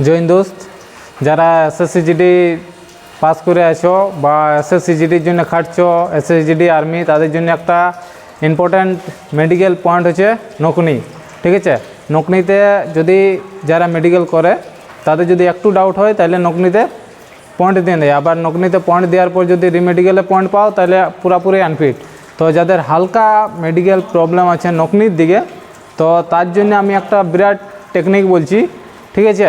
জৈন দোস্ত, যারা SSC-GD pass করে আছো বা এসএসসি-জিডির জন্য খাটছো, এসএসসি-জিডি আর্মি, তাদের জন্য একটা ইম্পর্ট্যান্ট মেডিকেল পয়েন্ট হচ্ছে নকনি। ঠিক আছে, নকনিতে যদি যারা মেডিকেল করে তাদের যদি একটু ডাউট হয় তাহলে নকনিতে পয়েন্ট দিয়ে দেয়। আবার নকনিতে পয়েন্ট দেওয়ার পর যদি রিমেডিকেলে পয়েন্ট পাও তাহলে পুরোপুরি আনফিট। তো যাদের হালকা মেডিকেল প্রবলেম আছে নকনির দিকে, তো তার জন্য আমি একটা বিরাট টেকনিক বলছি। ঠিক আছে,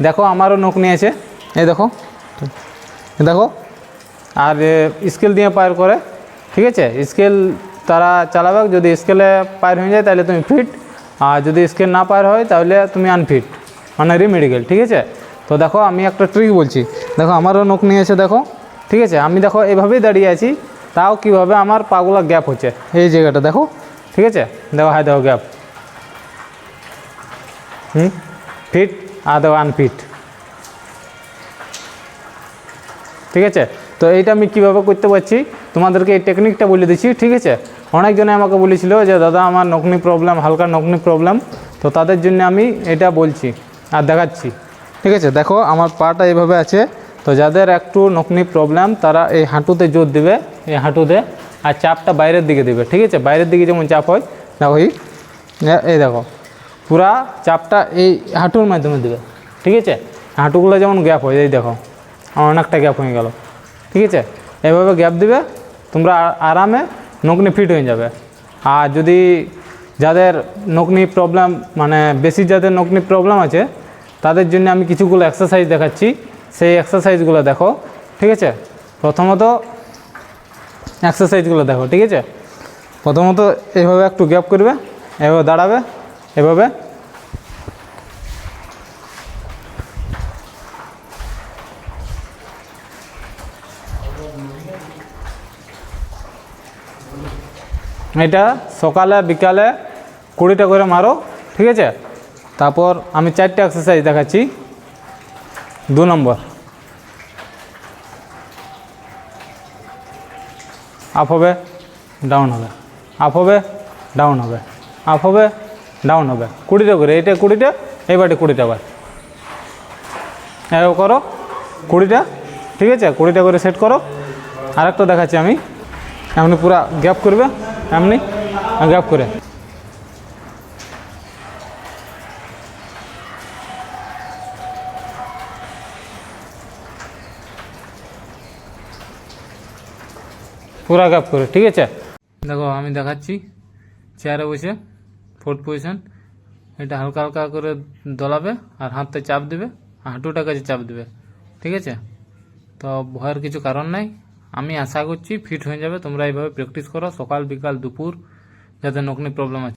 দেখো আমারও নকনি আছে, এই দেখো দেখো, আর স্কেল দিয়ে পার করে। ঠিক আছে, স্কেল তারা চালাবে, যদি স্কেলে পার হয়ে যায় তাহলে তুমি ফিট, আর যদি স্কেল না পার হয় তাহলে তুমি আনফিট, মানে রিমেডিকেল। ঠিক আছে, তো দেখো আমি একটা ট্রিক বলছি, দেখো আমারও নকনি আছে দেখো। ঠিক আছে, আমি দেখো এভাবেই দাঁড়িয়ে আছি, তাও কীভাবে আমার পাগুলা গ্যাপ হচ্ছে এই জায়গাটা দেখো। ঠিক আছে, দেখো হাই দেখো গ্যাপ, ফিট, আর দেখো আনফিট। ঠিক আছে, তো এইটা আমি কীভাবে করতে পারছি তোমাদেরকে এই টেকনিকটা বলে দিচ্ছি। ঠিক আছে, অনেকজনে আমাকে বলেছিল যে দাদা আমার নকনি প্রবলেম, হালকা নকনি প্রবলেম, তো তাদের জন্য আমি এটা বলছি আর দেখাচ্ছি। ঠিক আছে, দেখো আমার পাটা এইভাবে আছে, তো যাদের একটু নকনি প্রবলেম তারা এই হাঁটুতে জোর দিবে, এই হাঁটুতে, আর চাপটা বাইরের দিকে দিবে। ঠিক আছে, বাইরের দিকে যেমন চাপ হয় দেখো, এই দেখো পুরা চাপটা এই হাঁটুর মাধ্যমে দেবে। ঠিক আছে, হাঁটুগুলো যেমন গ্যাপ হয়, এই দেখো আমার অনেকটা গ্যাপ হয়ে গেল। ঠিক আছে, এভাবে গ্যাপ দিবে, তোমরা আরামে নকনি ফিট হয়ে যাবে। আর যদি যাদের নকনি প্রবলেম, মানে বেশি যাদের নকনি প্রবলেম আছে, তাদের জন্য আমি কিছুগুলো এক্সারসাইজ দেখাচ্ছি, সেই এক্সারসাইজগুলো দেখো। ঠিক আছে, প্রথমত এক্সারসাইজগুলো দেখো। ঠিক আছে, প্রথমত এইভাবে একটু গ্যাপ করবে, এভাবে দাঁড়াবে, এভাবে এটা সকালে বিকালে 20টা করে মারো। ঠিক আছে, তারপর আমি 4টা এক্সারসাইজ দেখাচ্ছি। 2 নম্বর আপ হবে, ডাউন হবে, আপ হবে, ডাউন হবে, আপ হবে, ডাউন হবে, 20টা করে, এটা 20টা, এইবারে 20টা বার এও করো 20টা। ঠিক আছে, 20টা করে সেট করো। আরেকটা দেখাচ্ছি আমি, এমনি পুরা গ্যাপ করবে, এমনি গ্যাপ করে, পুরা গ্যাপ করে। ঠিক আছে, দেখো আমি দেখাচ্ছি, চেয়ারে বসে 4th পজিশন, এটা হালকা হালকা করে দোলাবে আর হাতটা চাপ দেবে, হাঁটুটা কাছে চাপ দেবে। ঠিক আছে, তো ভয়ের কিছু কারণ নাই, আমি আশা করছি ফিট হয়ে যাবে। তোমরা এইভাবে প্র্যাকটিস করো সকাল বিকাল দুপুর, যাদের নকনি প্রবলেম আছে।